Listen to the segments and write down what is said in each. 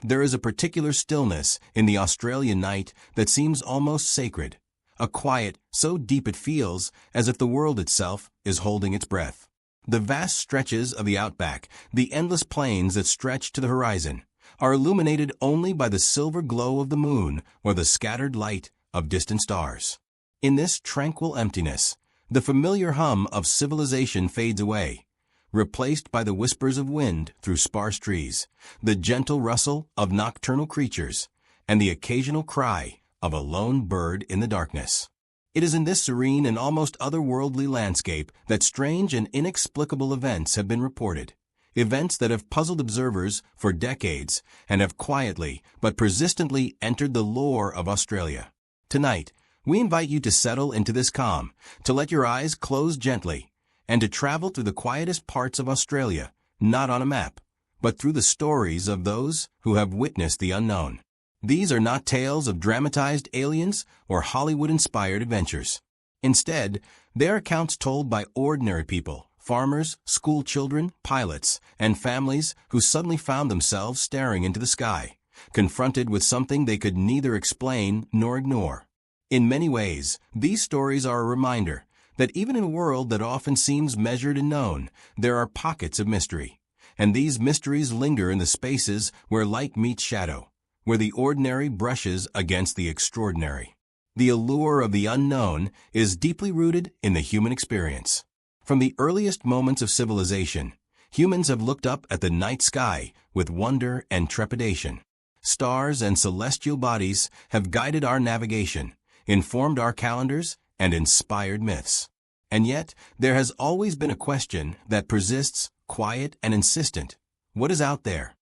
There is a particular stillness in the Australian night that seems almost sacred, a quiet so deep it feels as if the world itself is holding its breath. The vast stretches of the outback, the endless plains that stretch to the horizon, are illuminated only by the silver glow of the moon or the scattered light of distant stars. In this tranquil emptiness, the familiar hum of civilization fades away, replaced by the whispers of wind through sparse trees, the gentle rustle of nocturnal creatures, and the occasional cry of a lone bird in the darkness. It is in this serene and almost otherworldly landscape that strange and inexplicable events have been reported, events that have puzzled observers for decades and have quietly but persistently entered the lore of Australia. Tonight, we invite you to settle into this calm, to let your eyes close gently, and to travel through the quietest parts of Australia, not on a map, but through the stories of those who have witnessed the unknown. These are not tales of dramatized aliens or Hollywood-inspired adventures. Instead, they are accounts told by ordinary people, farmers, school children, pilots, and families who suddenly found themselves staring into the sky, confronted with something they could neither explain nor ignore. In many ways, these stories are a reminder that even in a world that often seems measured and known, there are pockets of mystery. And these mysteries linger in the spaces where light meets shadow, where the ordinary brushes against the extraordinary. The allure of the unknown is deeply rooted in the human experience. From the earliest moments of civilization, humans have looked up at the night sky with wonder and trepidation. Stars and celestial bodies have guided our navigation, informed our calendars, and inspired myths. And yet, there has always been a question that persists, quiet and insistent. What is out there?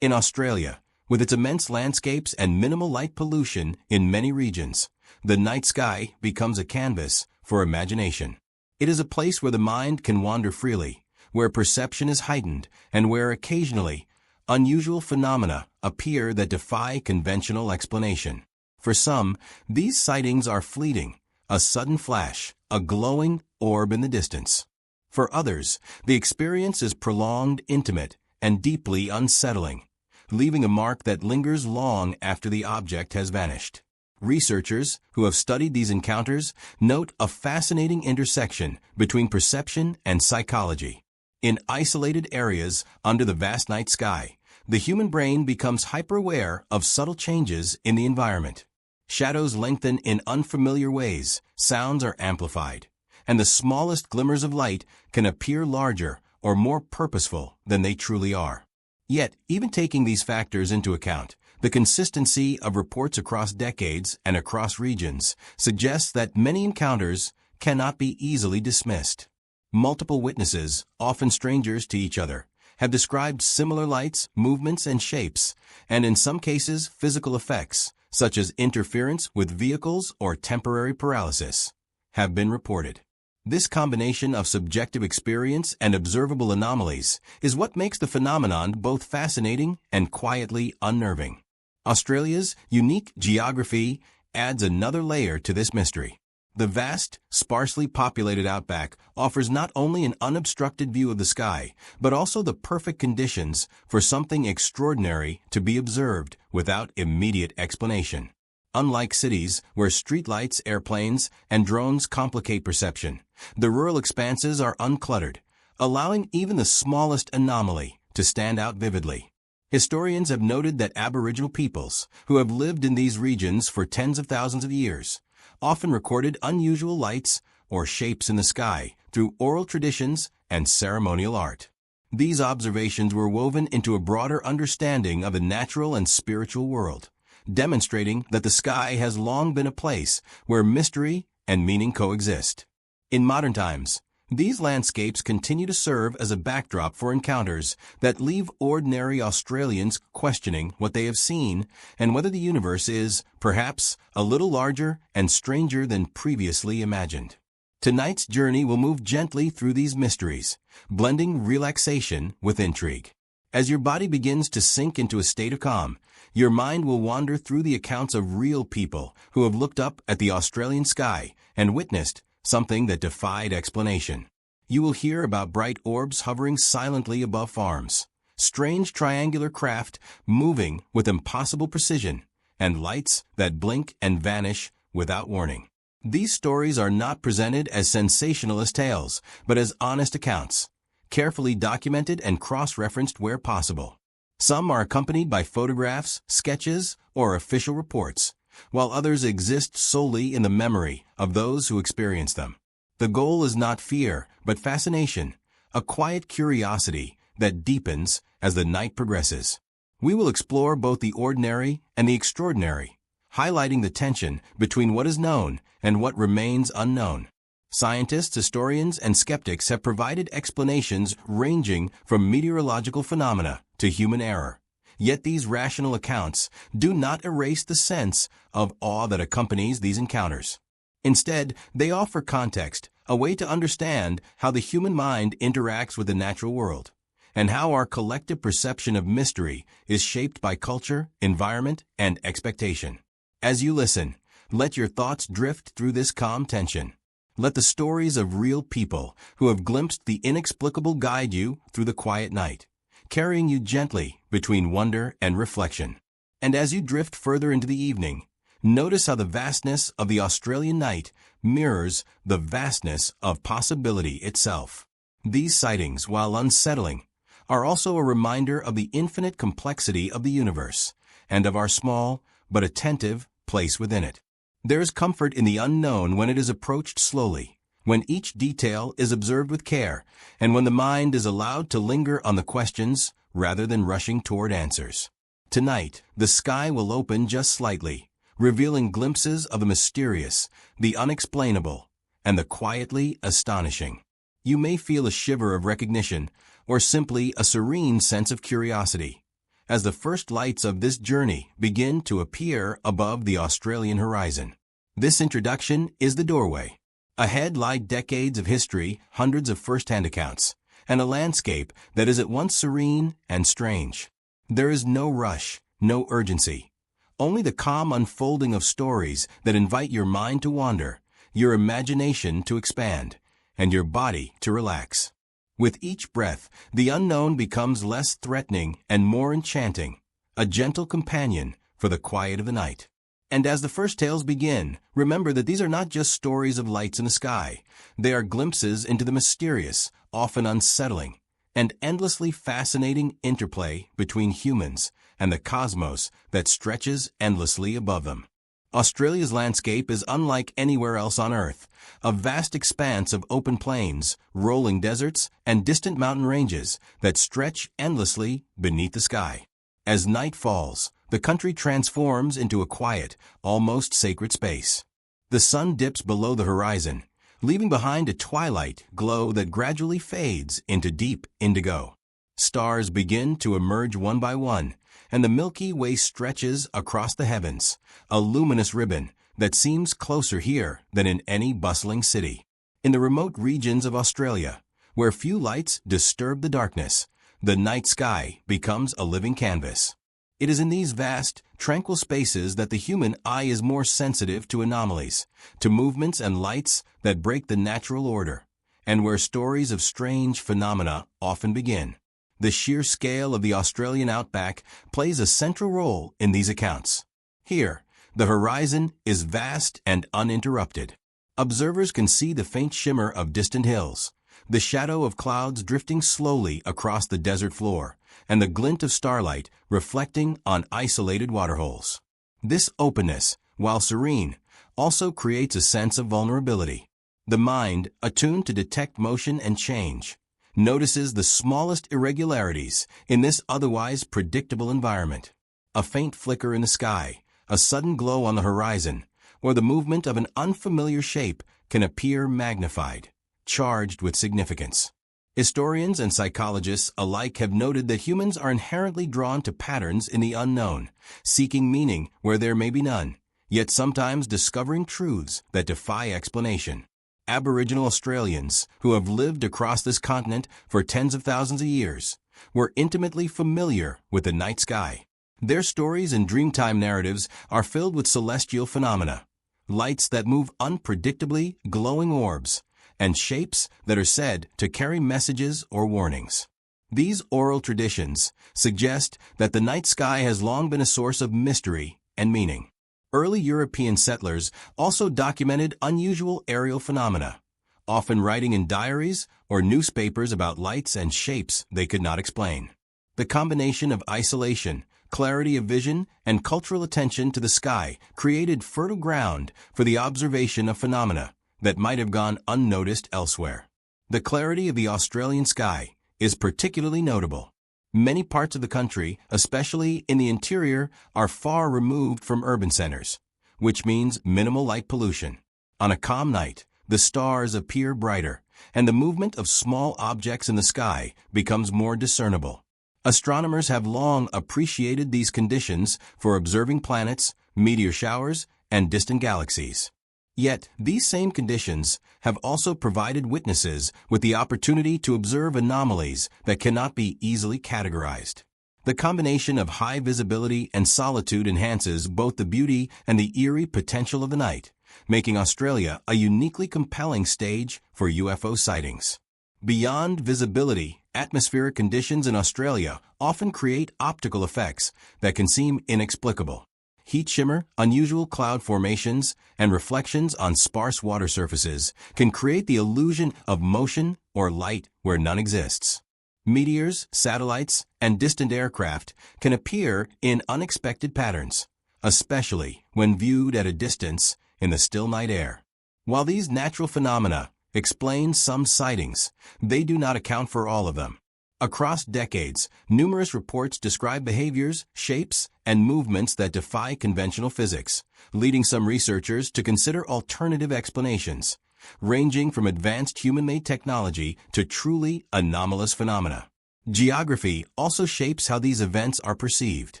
In Australia, with its immense landscapes and minimal light pollution in many regions, the night sky becomes a canvas for imagination. It is a place where the mind can wander freely, where perception is heightened, and where occasionally unusual phenomena appear that defy conventional explanation. For some, these sightings are fleeting, a sudden flash, a glowing orb in the distance. For others, the experience is prolonged, intimate, and deeply unsettling, leaving a mark that lingers long after the object has vanished. Researchers who have studied these encounters note a fascinating intersection between perception and psychology. In isolated areas under the vast night sky, the human brain becomes hyper-aware of subtle changes in the environment. Shadows lengthen in unfamiliar ways, sounds are amplified, and the smallest glimmers of light can appear larger or more purposeful than they truly are. Yet, even taking these factors into account, the consistency of reports across decades and across regions suggests that many encounters cannot be easily dismissed. Multiple witnesses, often strangers to each other, have described similar lights, movements, and shapes, and in some cases physical effects, such as interference with vehicles or temporary paralysis, have been reported. This combination of subjective experience and observable anomalies is what makes the phenomenon both fascinating and quietly unnerving. Australia's unique geography adds another layer to this mystery. The vast, sparsely populated outback offers not only an unobstructed view of the sky, but also the perfect conditions for something extraordinary to be observed without immediate explanation. Unlike cities where streetlights, airplanes, and drones complicate perception, the rural expanses are uncluttered, allowing even the smallest anomaly to stand out vividly. Historians have noted that Aboriginal peoples, who have lived in these regions for tens of thousands of years, often recorded unusual lights or shapes in the sky through oral traditions and ceremonial art. These observations were woven into a broader understanding of the natural and spiritual world, demonstrating that the sky has long been a place where mystery and meaning coexist. In modern times, these landscapes continue to serve as a backdrop for encounters that leave ordinary Australians questioning what they have seen and whether the universe is, perhaps, a little larger and stranger than previously imagined. Tonight's journey will move gently through these mysteries, blending relaxation with intrigue. As your body begins to sink into a state of calm, your mind will wander through the accounts of real people who have looked up at the Australian sky and witnessed something that defied explanation. You will hear about bright orbs hovering silently above farms, strange triangular craft moving with impossible precision, and lights that blink and vanish without warning. These stories are not presented as sensationalist tales, but as honest accounts, carefully documented and cross-referenced where possible. Some are accompanied by photographs, sketches, or official reports, while others exist solely in the memory of those who experience them. The goal is not fear, but fascination, a quiet curiosity that deepens as the night progresses. We will explore both the ordinary and the extraordinary, highlighting the tension between what is known and what remains unknown. Scientists, historians, and skeptics have provided explanations ranging from meteorological phenomena to human error. Yet these rational accounts do not erase the sense of awe that accompanies these encounters. Instead, they offer context, a way to understand how the human mind interacts with the natural world, and how our collective perception of mystery is shaped by culture, environment, and expectation. As you listen, let your thoughts drift through this calm tension. Let the stories of real people who have glimpsed the inexplicable guide you through the quiet night, carrying you gently between wonder and reflection. And as you drift further into the evening, notice how the vastness of the Australian night mirrors the vastness of possibility itself. These sightings, while unsettling, are also a reminder of the infinite complexity of the universe and of our small but attentive place within it. There is comfort in the unknown when it is approached slowly, when each detail is observed with care, and when the mind is allowed to linger on the questions rather than rushing toward answers. Tonight, the sky will open just slightly, revealing glimpses of the mysterious, the unexplainable, and the quietly astonishing. You may feel a shiver of recognition, or simply a serene sense of curiosity, as the first lights of this journey begin to appear above the Australian horizon. This introduction is the doorway. Ahead lie decades of history, hundreds of first-hand accounts, and a landscape that is at once serene and strange. There is no rush, no urgency, only the calm unfolding of stories that invite your mind to wander, your imagination to expand, and your body to relax. With each breath, the unknown becomes less threatening and more enchanting, a gentle companion for the quiet of the night. And as the first tales begin, remember that these are not just stories of lights in the sky. They are glimpses into the mysterious, often unsettling, and endlessly fascinating interplay between humans and the cosmos that stretches endlessly above them. Australia's landscape is unlike anywhere else on Earth, a vast expanse of open plains, rolling deserts, and distant mountain ranges that stretch endlessly beneath the sky. As night falls, the country transforms into a quiet, almost sacred space. The sun dips below the horizon, leaving behind a twilight glow that gradually fades into deep indigo. Stars begin to emerge one by one, and the Milky Way stretches across the heavens, a luminous ribbon that seems closer here than in any bustling city. In the remote regions of Australia, where few lights disturb the darkness, the night sky becomes a living canvas. It is in these vast, tranquil spaces that the human eye is more sensitive to anomalies, to movements and lights that break the natural order, and where stories of strange phenomena often begin. The sheer scale of the Australian outback plays a central role in these accounts. Here, the horizon is vast and uninterrupted. Observers can see the faint shimmer of distant hills, the shadow of clouds drifting slowly across the desert floor, and the glint of starlight reflecting on isolated waterholes. This openness, while serene, also creates a sense of vulnerability. The mind, attuned to detect motion and change, notices the smallest irregularities in this otherwise predictable environment. A faint flicker in the sky, a sudden glow on the horizon, or the movement of an unfamiliar shape can appear magnified, charged with significance. Historians and psychologists alike have noted that humans are inherently drawn to patterns in the unknown, seeking meaning where there may be none, yet sometimes discovering truths that defy explanation. Aboriginal Australians, who have lived across this continent for tens of thousands of years, were intimately familiar with the night sky. Their stories and Dreamtime narratives are filled with celestial phenomena, lights that move unpredictably, glowing orbs, and shapes that are said to carry messages or warnings. These oral traditions suggest that the night sky has long been a source of mystery and meaning. Early European settlers also documented unusual aerial phenomena, often writing in diaries or newspapers about lights and shapes they could not explain. The combination of isolation, clarity of vision, and cultural attention to the sky created fertile ground for the observation of phenomena that might have gone unnoticed elsewhere. The clarity of the Australian sky is particularly notable. Many parts of the country, especially in the interior, are far removed from urban centers, which means minimal light pollution. On a calm night, the stars appear brighter, and the movement of small objects in the sky becomes more discernible. Astronomers have long appreciated these conditions for observing planets, meteor showers, and distant galaxies. Yet, these same conditions have also provided witnesses with the opportunity to observe anomalies that cannot be easily categorized. The combination of high visibility and solitude enhances both the beauty and the eerie potential of the night, making Australia a uniquely compelling stage for UFO sightings. Beyond visibility, atmospheric conditions in Australia often create optical effects that can seem inexplicable. Heat shimmer, unusual cloud formations, and reflections on sparse water surfaces can create the illusion of motion or light where none exists. Meteors, satellites, and distant aircraft can appear in unexpected patterns, especially when viewed at a distance in the still night air. While these natural phenomena explain some sightings, they do not account for all of them. Across decades, numerous reports describe behaviors, shapes, and movements that defy conventional physics, leading some researchers to consider alternative explanations, ranging from advanced human-made technology to truly anomalous phenomena. Geography also shapes how these events are perceived.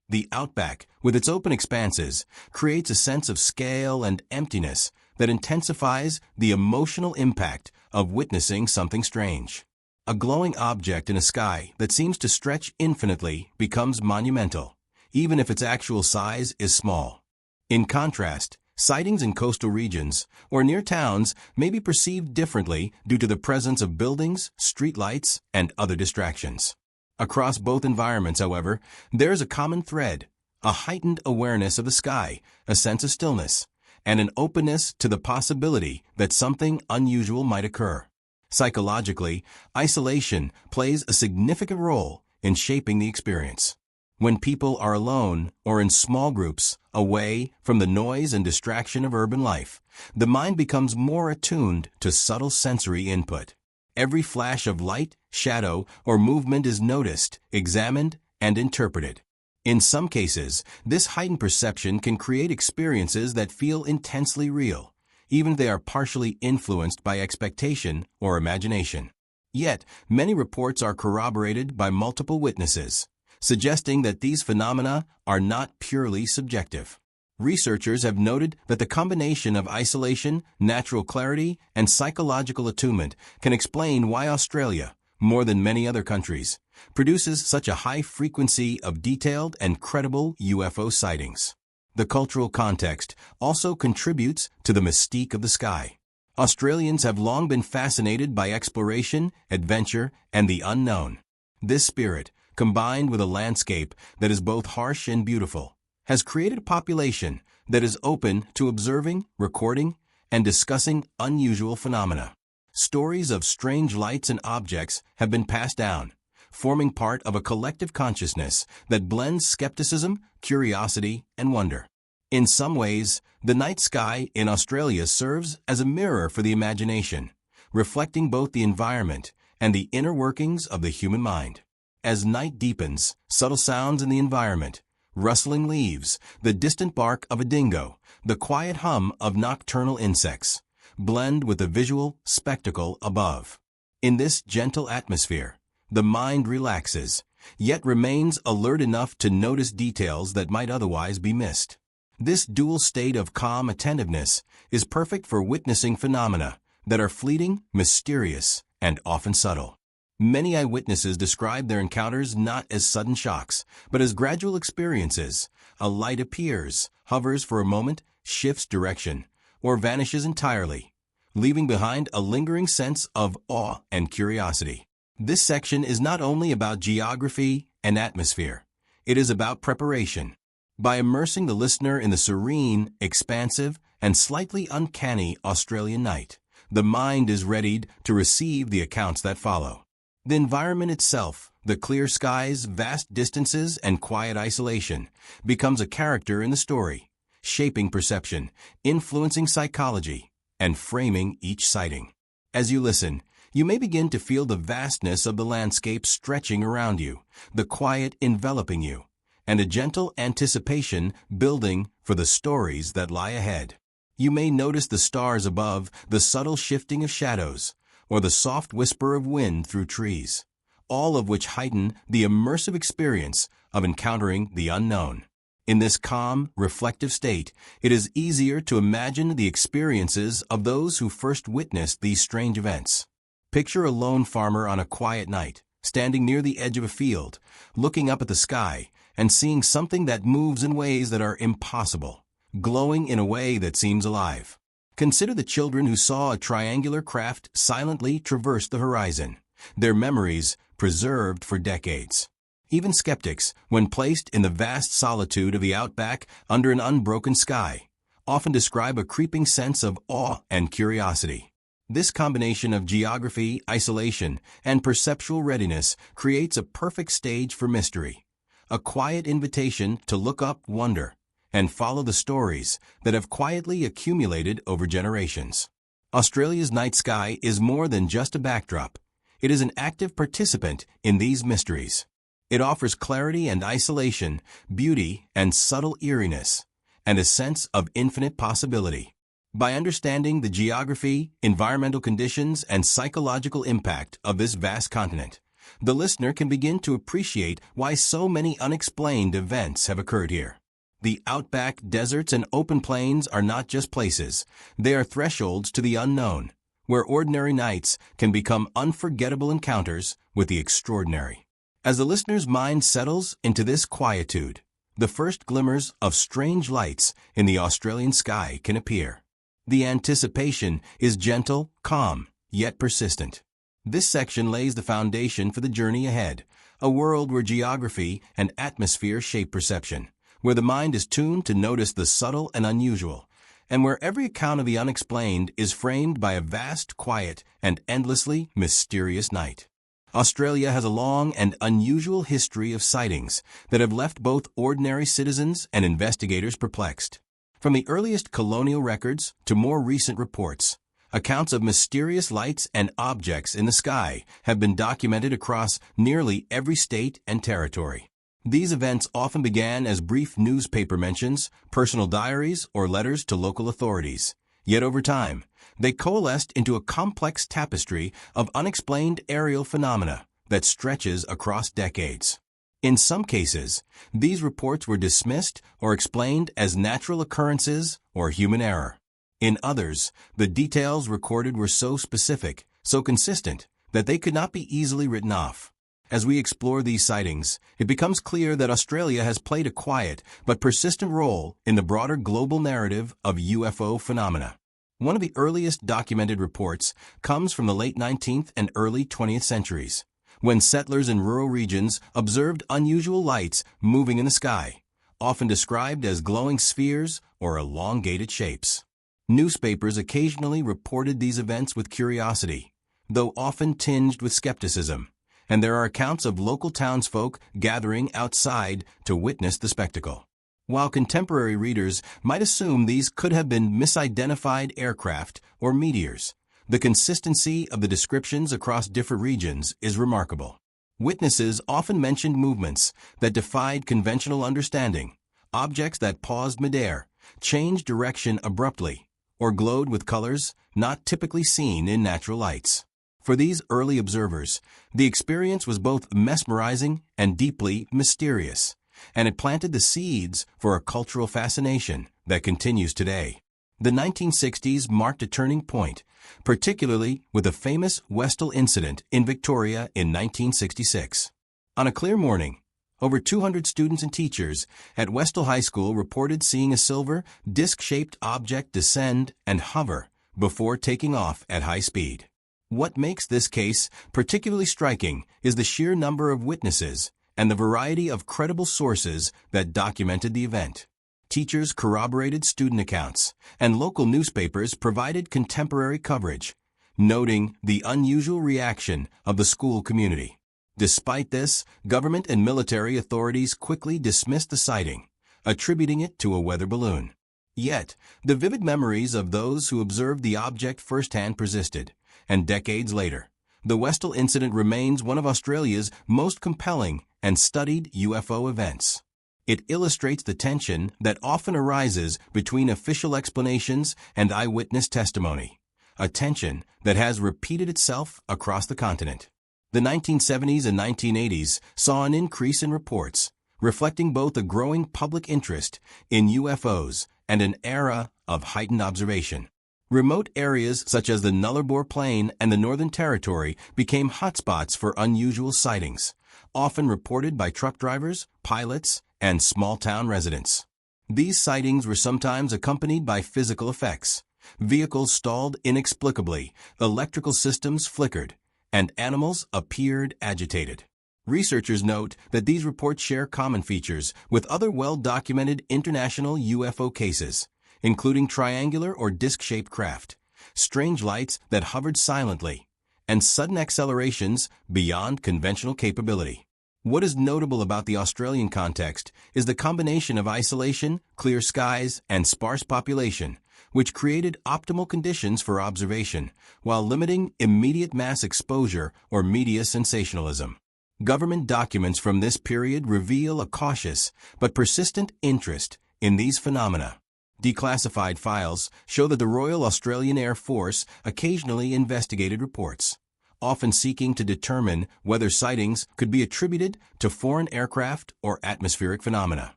The outback, with its open expanses, creates a sense of scale and emptiness that intensifies the emotional impact of witnessing something strange. A glowing object in a sky that seems to stretch infinitely becomes monumental, even if its actual size is small. In contrast, sightings in coastal regions or near towns may be perceived differently due to the presence of buildings, streetlights, and other distractions. Across both environments, however, there is a common thread: a heightened awareness of the sky, a sense of stillness, and an openness to the possibility that something unusual might occur. Psychologically, isolation plays a significant role in shaping the experience. When people are alone or in small groups, away from the noise and distraction of urban life, the mind becomes more attuned to subtle sensory input. Every flash of light, shadow, or movement is noticed, examined, and interpreted. In some cases, this heightened perception can create experiences that feel intensely real, even if they are partially influenced by expectation or imagination. Yet, many reports are corroborated by multiple witnesses, suggesting that these phenomena are not purely subjective. Researchers have noted that the combination of isolation, natural clarity, and psychological attunement can explain why Australia, more than many other countries, produces such a high frequency of detailed and credible UFO sightings. The cultural context also contributes to the mystique of the sky. Australians have long been fascinated by exploration, adventure, and the unknown. This spirit, combined with a landscape that is both harsh and beautiful, has created a population that is open to observing, recording, and discussing unusual phenomena. Stories of strange lights and objects have been passed down, forming part of a collective consciousness that blends skepticism, curiosity, and wonder. In some ways, the night sky in Australia serves as a mirror for the imagination, reflecting both the environment and the inner workings of the human mind. As night deepens, subtle sounds in the environment, rustling leaves, the distant bark of a dingo, the quiet hum of nocturnal insects, blend with the visual spectacle above. In this gentle atmosphere, the mind relaxes, yet remains alert enough to notice details that might otherwise be missed. This dual state of calm attentiveness is perfect for witnessing phenomena that are fleeting, mysterious, and often subtle. Many eyewitnesses describe their encounters not as sudden shocks, but as gradual experiences. A light appears, hovers for a moment, shifts direction, or vanishes entirely, leaving behind a lingering sense of awe and curiosity. This section is not only about geography and atmosphere, it is about preparation. By immersing the listener in the serene, expansive, and slightly uncanny Australian night, the mind is readied to receive the accounts that follow. The environment itself, the clear skies, vast distances, and quiet isolation, becomes a character in the story, shaping perception, influencing psychology, and framing each sighting. As you listen, you may begin to feel the vastness of the landscape stretching around you, the quiet enveloping you, and a gentle anticipation building for the stories that lie ahead. You may notice the stars above, the subtle shifting of shadows, or the soft whisper of wind through trees, all of which heighten the immersive experience of encountering the unknown. In this calm, reflective state, it is easier to imagine the experiences of those who first witnessed these strange events. Picture a lone farmer on a quiet night, standing near the edge of a field, looking up at the sky, and seeing something that moves in ways that are impossible, glowing in a way that seems alive. Consider the children who saw a triangular craft silently traverse the horizon, their memories preserved for decades. Even skeptics, when placed in the vast solitude of the outback under an unbroken sky, often describe a creeping sense of awe and curiosity. This combination of geography, isolation, and perceptual readiness creates a perfect stage for mystery, a quiet invitation to look up, wonder, and follow the stories that have quietly accumulated over generations. Australia's night sky is more than just a backdrop. It is an active participant in these mysteries. It offers clarity and isolation, beauty and subtle eeriness, and a sense of infinite possibility. By understanding the geography, environmental conditions, and psychological impact of this vast continent, the listener can begin to appreciate why so many unexplained events have occurred here. The outback, deserts, and open plains are not just places, they are thresholds to the unknown, where ordinary nights can become unforgettable encounters with the extraordinary. As the listener's mind settles into this quietude, the first glimmers of strange lights in the Australian sky can appear. The anticipation is gentle, calm, yet persistent. This section lays the foundation for the journey ahead, a world where geography and atmosphere shape perception, where the mind is tuned to notice the subtle and unusual, and where every account of the unexplained is framed by a vast, quiet, and endlessly mysterious night. Australia has a long and unusual history of sightings that have left both ordinary citizens and investigators perplexed. From the earliest colonial records to more recent reports, accounts of mysterious lights and objects in the sky have been documented across nearly every state and territory. These events often began as brief newspaper mentions, personal diaries, or letters to local authorities. Yet over time, they coalesced into a complex tapestry of unexplained aerial phenomena that stretches across decades. In some cases, these reports were dismissed or explained as natural occurrences or human error. In others, the details recorded were so specific, so consistent, that they could not be easily written off. As we explore these sightings, it becomes clear that Australia has played a quiet but persistent role in the broader global narrative of UFO phenomena. One of the earliest documented reports comes from the late 19th and early 20th centuries, when settlers in rural regions observed unusual lights moving in the sky, often described as glowing spheres or elongated shapes. Newspapers occasionally reported these events with curiosity, though often tinged with skepticism, and there are accounts of local townsfolk gathering outside to witness the spectacle. While contemporary readers might assume these could have been misidentified aircraft or meteors, the consistency of the descriptions across different regions is remarkable. Witnesses often mentioned movements that defied conventional understanding, objects that paused midair, changed direction abruptly, or glowed with colors not typically seen in natural lights. For these early observers, the experience was both mesmerizing and deeply mysterious, and it planted the seeds for a cultural fascination that continues today. The 1960s marked a turning point, particularly with the famous Westall incident in Victoria in 1966. On a clear morning, over 200 students and teachers at Westall High School reported seeing a silver, disc-shaped object descend and hover before taking off at high speed. What makes this case particularly striking is the sheer number of witnesses and the variety of credible sources that documented the event. Teachers corroborated student accounts, and local newspapers provided contemporary coverage, noting the unusual reaction of the school community. Despite this, government and military authorities quickly dismissed the sighting, attributing it to a weather balloon. Yet, the vivid memories of those who observed the object firsthand persisted, and decades later, the Westall incident remains one of Australia's most compelling and studied UFO events. It illustrates the tension that often arises between official explanations and eyewitness testimony, a tension that has repeated itself across the continent. The 1970s and 1980s saw an increase in reports, reflecting both a growing public interest in UFOs and an era of heightened observation. Remote areas such as the Nullarbor Plain and the Northern Territory became hotspots for unusual sightings, often reported by truck drivers, pilots, and small-town residents. These sightings were sometimes accompanied by physical effects. Vehicles stalled inexplicably, electrical systems flickered, and animals appeared agitated. Researchers note that these reports share common features with other well-documented international UFO cases, including triangular or disc-shaped craft, strange lights that hovered silently, and sudden accelerations beyond conventional capability. What is notable about the Australian context is the combination of isolation, clear skies, and sparse population, which created optimal conditions for observation, while limiting immediate mass exposure or media sensationalism. Government documents from this period reveal a cautious but persistent interest in these phenomena. Declassified files show that the Royal Australian Air Force occasionally investigated reports, often seeking to determine whether sightings could be attributed to foreign aircraft or atmospheric phenomena.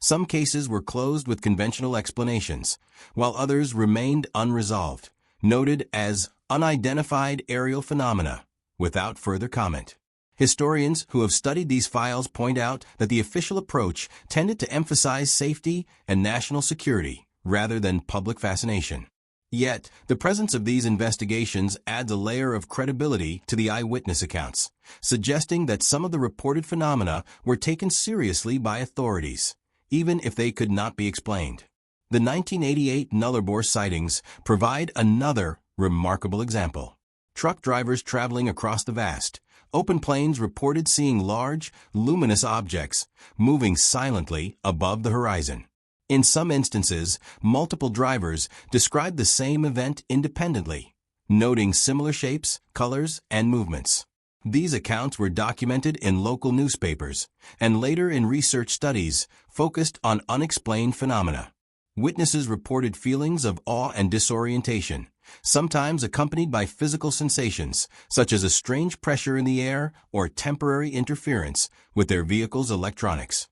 Some cases were closed with conventional explanations, while others remained unresolved, noted as unidentified aerial phenomena, without further comment. Historians who have studied these files point out that the official approach tended to emphasize safety and national security rather than public fascination. Yet, the presence of these investigations adds a layer of credibility to the eyewitness accounts, suggesting that some of the reported phenomena were taken seriously by authorities, even if they could not be explained. The 1988 Nullarbor sightings provide another remarkable example. Truck drivers traveling across the vast, open plains reported seeing large, luminous objects moving silently above the horizon. In some instances, multiple drivers described the same event independently, noting similar shapes, colors, and movements. These accounts were documented in local newspapers and later in research studies focused on unexplained phenomena. Witnesses reported feelings of awe and disorientation, sometimes accompanied by physical sensations, such as a strange pressure in the air or temporary interference with their vehicle's electronics.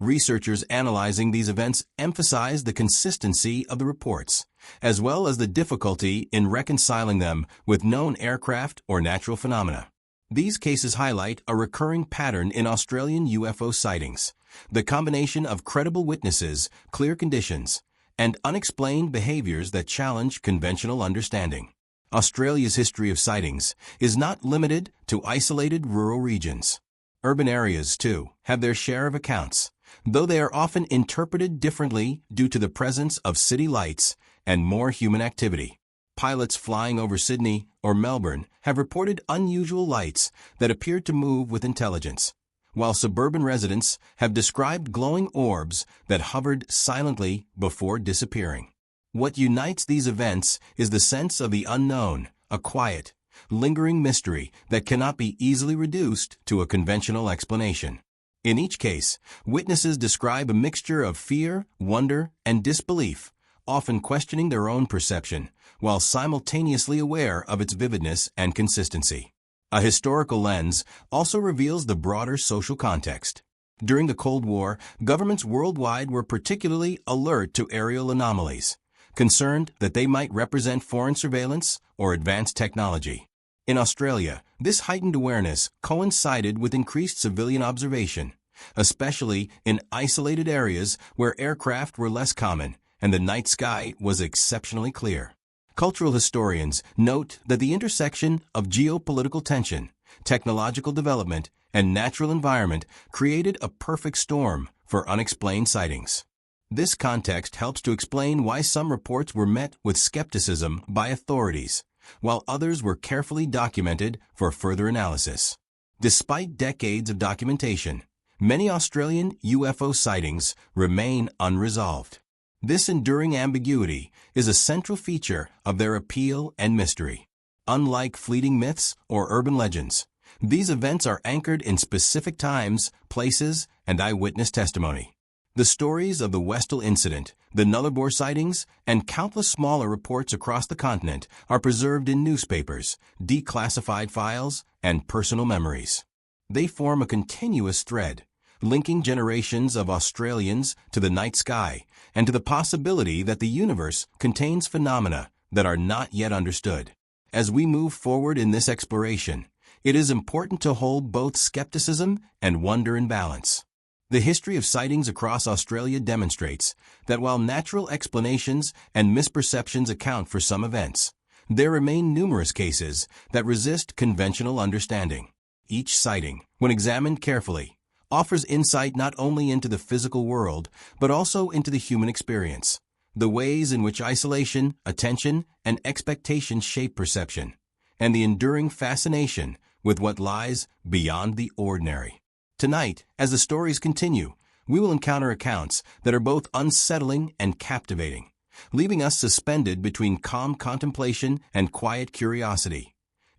Researchers analyzing these events emphasized the consistency of the reports, as well as the difficulty in reconciling them with known aircraft or natural phenomena. These cases highlight a recurring pattern in Australian UFO sightings: the combination of credible witnesses, clear conditions, and unexplained behaviors that challenge conventional understanding. Australia's history of sightings is not limited to isolated rural regions. Urban areas, too, have their share of accounts, though they are often interpreted differently due to the presence of city lights and more human activity. Pilots flying over Sydney or Melbourne have reported unusual lights that appeared to move with intelligence, while suburban residents have described glowing orbs that hovered silently before disappearing. What unites these events is the sense of the unknown, a quiet, lingering mystery that cannot be easily reduced to a conventional explanation. In each case, witnesses describe a mixture of fear, wonder, and disbelief, often questioning their own perception, while simultaneously aware of its vividness and consistency. A historical lens also reveals the broader social context. During the Cold War, governments worldwide were particularly alert to aerial anomalies, concerned that they might represent foreign surveillance or advanced technology. In Australia, this heightened awareness coincided with increased civilian observation, especially in isolated areas where aircraft were less common and the night sky was exceptionally clear. Cultural historians note that the intersection of geopolitical tension, technological development, and natural environment created a perfect storm for unexplained sightings. This context helps to explain why some reports were met with skepticism by authorities, while others were carefully documented for further analysis. Despite decades of documentation, many Australian UFO sightings remain unresolved. This enduring ambiguity is a central feature of their appeal and mystery. Unlike fleeting myths or urban legends, these events are anchored in specific times, places, and eyewitness testimony. The stories of the Westall incident, the Nullarbor sightings, and countless smaller reports across the continent are preserved in newspapers, declassified files, and personal memories. They form a continuous thread, linking generations of Australians to the night sky and to the possibility that the universe contains phenomena that are not yet understood. As we move forward in this exploration, it is important to hold both skepticism and wonder in balance. The history of sightings across Australia demonstrates that while natural explanations and misperceptions account for some events, there remain numerous cases that resist conventional understanding. Each sighting, when examined carefully, offers insight not only into the physical world, but also into the human experience, the ways in which isolation, attention, and expectation shape perception, and the enduring fascination with what lies beyond the ordinary. Tonight, as the stories continue, we will encounter accounts that are both unsettling and captivating, leaving us suspended between calm contemplation and quiet curiosity,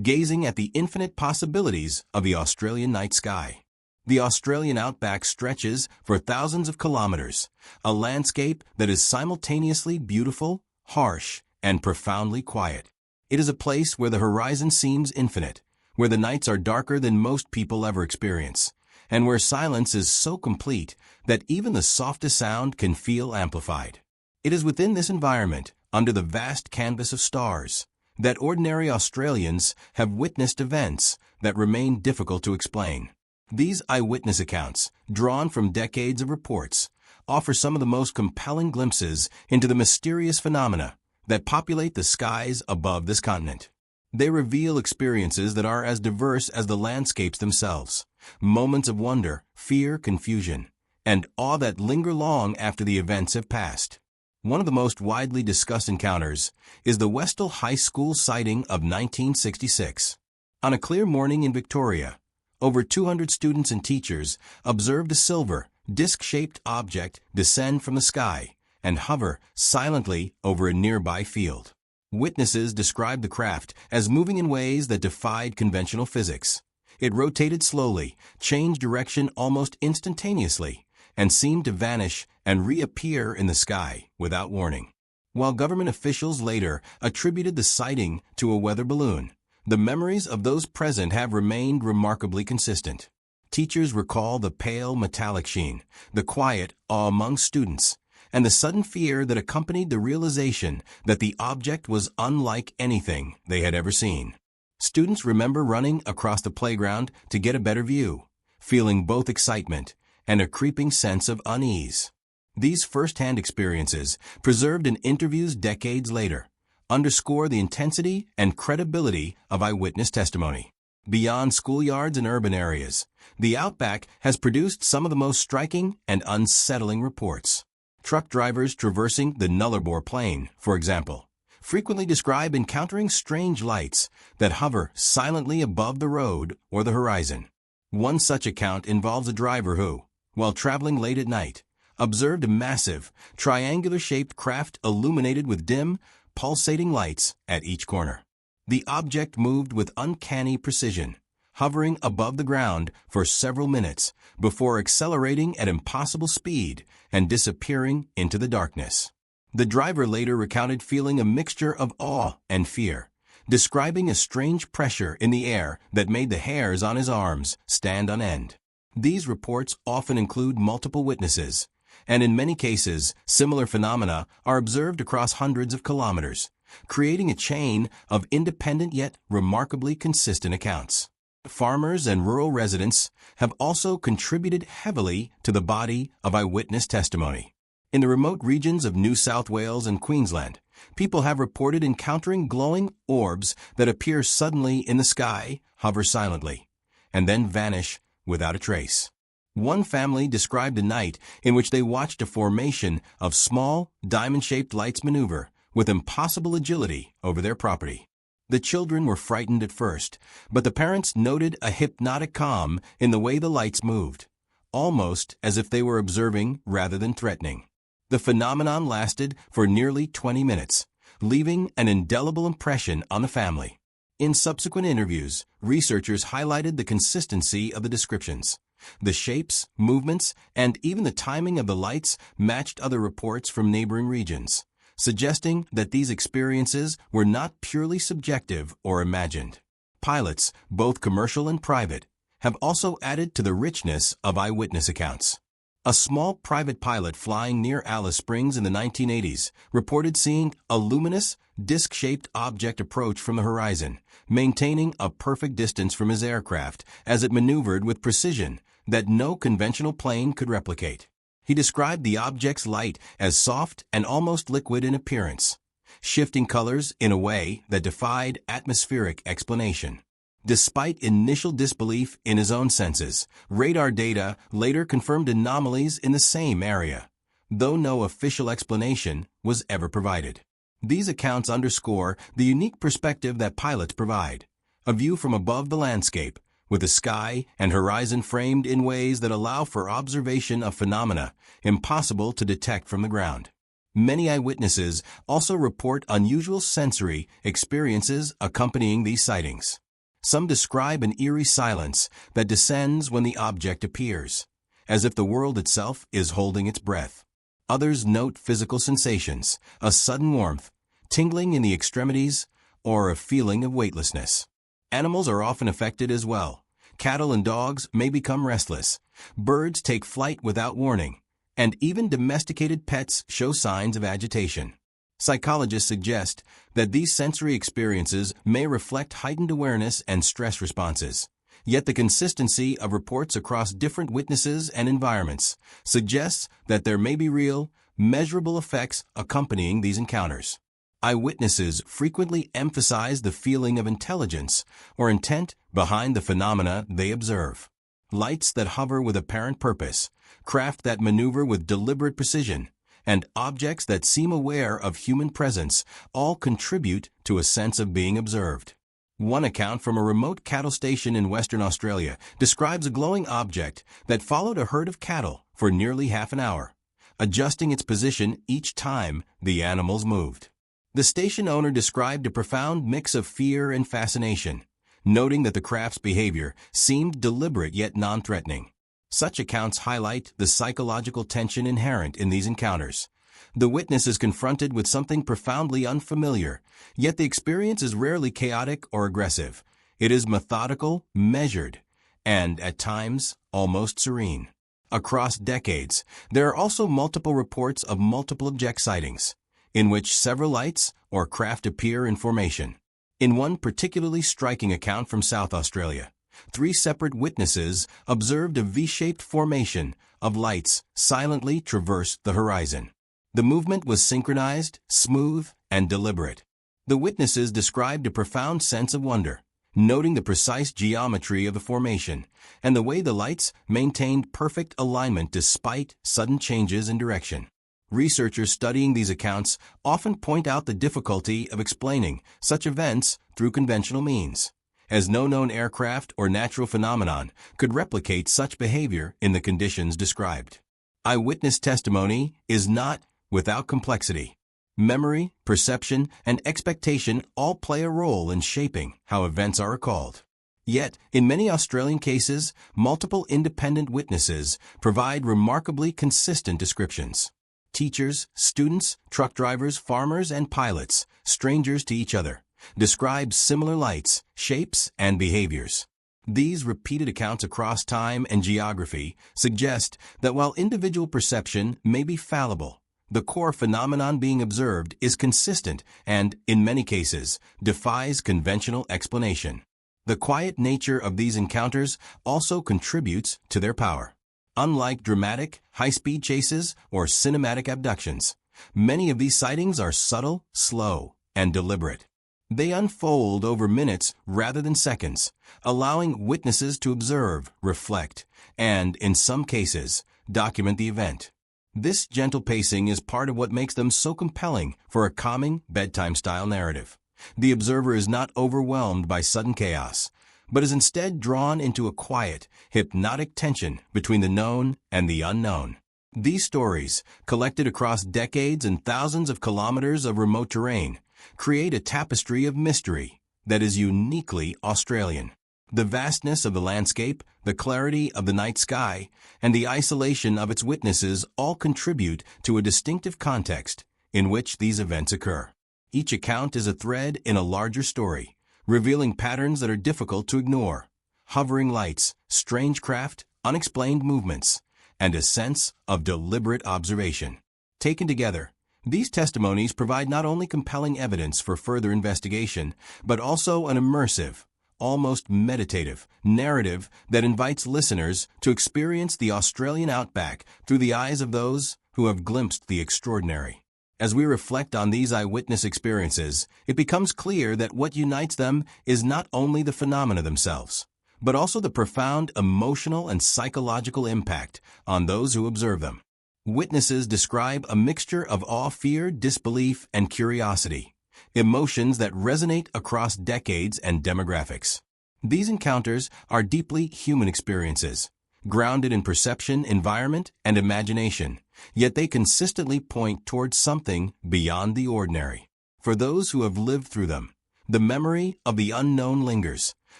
gazing at the infinite possibilities of the Australian night sky. The Australian outback stretches for thousands of kilometers, a landscape that is simultaneously beautiful, harsh, and profoundly quiet. It is a place where the horizon seems infinite, where the nights are darker than most people ever experience, and where silence is so complete that even the softest sound can feel amplified. It is within this environment, under the vast canvas of stars, that ordinary Australians have witnessed events that remain difficult to explain. These eyewitness accounts, drawn from decades of reports, offer some of the most compelling glimpses into the mysterious phenomena that populate the skies above this continent. They reveal experiences that are as diverse as the landscapes themselves, moments of wonder, fear, confusion, and awe that linger long after the events have passed. One of the most widely discussed encounters is the Westall High School sighting of 1966. On a clear morning in Victoria, over 200 students and teachers observed a silver, disc-shaped object descend from the sky and hover silently over a nearby field. Witnesses described the craft as moving in ways that defied conventional physics. It rotated slowly, changed direction almost instantaneously, and seemed to vanish and reappear in the sky without warning. While government officials later attributed the sighting to a weather balloon, the memories of those present have remained remarkably consistent. Teachers recall the pale metallic sheen, the quiet awe among students, and the sudden fear that accompanied the realization that the object was unlike anything they had ever seen. Students remember running across the playground to get a better view, feeling both excitement and a creeping sense of unease. These first-hand experiences, preserved in interviews decades later, underscore the intensity and credibility of eyewitness testimony. Beyond schoolyards and urban areas, the outback has produced some of the most striking and unsettling reports. Truck drivers traversing the Nullarbor Plain, for example, frequently describe encountering strange lights that hover silently above the road or the horizon. One such account involves a driver who, while traveling late at night, observed a massive, triangular-shaped craft illuminated with dim, pulsating lights at each corner. The object moved with uncanny precision, hovering above the ground for several minutes before accelerating at impossible speed and disappearing into the darkness. The driver later recounted feeling a mixture of awe and fear, describing a strange pressure in the air that made the hairs on his arms stand on end. These reports often include multiple witnesses, and in many cases, similar phenomena are observed across hundreds of kilometers, creating a chain of independent yet remarkably consistent accounts. Farmers and rural residents have also contributed heavily to the body of eyewitness testimony. In the remote regions of New South Wales and Queensland, People have reported encountering glowing orbs that appear suddenly in the sky, hover silently, and then vanish without a trace. One family described a night in which they watched a formation of small, diamond-shaped lights maneuver with impossible agility over their property. The children were frightened at first, but the parents noted a hypnotic calm in the way the lights moved, almost as if they were observing rather than threatening. The phenomenon lasted for nearly 20 minutes, leaving an indelible impression on the family. In subsequent interviews, researchers highlighted the consistency of the descriptions. The shapes, movements, and even the timing of the lights matched other reports from neighboring regions, suggesting that these experiences were not purely subjective or imagined. Pilots, both commercial and private, have also added to the richness of eyewitness accounts. A small private pilot flying near Alice Springs in the 1980s reported seeing a luminous, disc-shaped object approach from the horizon, maintaining a perfect distance from his aircraft as it maneuvered with precision that no conventional plane could replicate. He described the object's light as soft and almost liquid in appearance, shifting colors in a way that defied atmospheric explanation. Despite initial disbelief in his own senses, radar data later confirmed anomalies in the same area, though no official explanation was ever provided. These accounts underscore the unique perspective that pilots provide, a view from above the landscape, with the sky and horizon framed in ways that allow for observation of phenomena impossible to detect from the ground. Many eyewitnesses also report unusual sensory experiences accompanying these sightings. Some describe an eerie silence that descends when the object appears, as if the world itself is holding its breath. Others note physical sensations, a sudden warmth, tingling in the extremities, or a feeling of weightlessness. Animals are often affected as well. Cattle and dogs may become restless. Birds take flight without warning, and even domesticated pets show signs of agitation. Psychologists suggest that these sensory experiences may reflect heightened awareness and stress responses. Yet the consistency of reports across different witnesses and environments suggests that there may be real, measurable effects accompanying these encounters. Eyewitnesses frequently emphasize the feeling of intelligence or intent behind the phenomena they observe. Lights that hover with apparent purpose, craft that maneuver with deliberate precision, and objects that seem aware of human presence all contribute to a sense of being observed. One account from a remote cattle station in Western Australia describes a glowing object that followed a herd of cattle for nearly half an hour, adjusting its position each time the animals moved. The station owner described a profound mix of fear and fascination, noting that the craft's behavior seemed deliberate yet non-threatening. Such accounts highlight the psychological tension inherent in these encounters. The witness is confronted with something profoundly unfamiliar, yet the experience is rarely chaotic or aggressive. It is methodical, measured, and, at times, almost serene. Across decades, there are also multiple reports of multiple object sightings, in which several lights or craft appear in formation. In one particularly striking account from South Australia, 3 separate witnesses observed a V-shaped formation of lights silently traverse the horizon. The movement was synchronized, smooth, and deliberate. The witnesses described a profound sense of wonder, noting the precise geometry of the formation and the way the lights maintained perfect alignment despite sudden changes in direction. Researchers studying these accounts often point out the difficulty of explaining such events through conventional means, as no known aircraft or natural phenomenon could replicate such behavior in the conditions described. Eyewitness testimony is not without complexity. Memory, perception, and expectation all play a role in shaping how events are recalled. Yet, in many Australian cases, multiple independent witnesses provide remarkably consistent descriptions. Teachers, students, truck drivers, farmers, and pilots, strangers to each other, describe similar lights, shapes, and behaviors. These repeated accounts across time and geography suggest that while individual perception may be fallible, the core phenomenon being observed is consistent and, in many cases, defies conventional explanation. The quiet nature of these encounters also contributes to their power. Unlike dramatic, high-speed chases or cinematic abductions, Many of these sightings are subtle, slow, and deliberate. They unfold over minutes rather than seconds, allowing witnesses to observe, reflect, and, in some cases, document the event. This gentle pacing is part of what makes them so compelling for a calming, bedtime-style narrative. The observer is not overwhelmed by sudden chaos, but is instead drawn into a quiet, hypnotic tension between the known and the unknown. These stories, collected across decades and thousands of kilometers of remote terrain, create a tapestry of mystery that is uniquely Australian. The vastness of the landscape, the clarity of the night sky, and the isolation of its witnesses all contribute to a distinctive context in which these events occur. Each account is a thread in a larger story, revealing patterns that are difficult to ignore: hovering lights, strange craft, unexplained movements, and a sense of deliberate observation. Taken together, these testimonies provide not only compelling evidence for further investigation, but also an immersive, almost meditative, narrative that invites listeners to experience the Australian outback through the eyes of those who have glimpsed the extraordinary. As we reflect on these eyewitness experiences, it becomes clear that what unites them is not only the phenomena themselves, but also the profound emotional and psychological impact on those who observe them. Witnesses describe a mixture of awe, fear, disbelief, and curiosity, emotions that resonate across decades and demographics. These encounters are deeply human experiences, grounded in perception, environment, and imagination, yet they consistently point towards something beyond the ordinary. For those who have lived through them, the memory of the unknown lingers,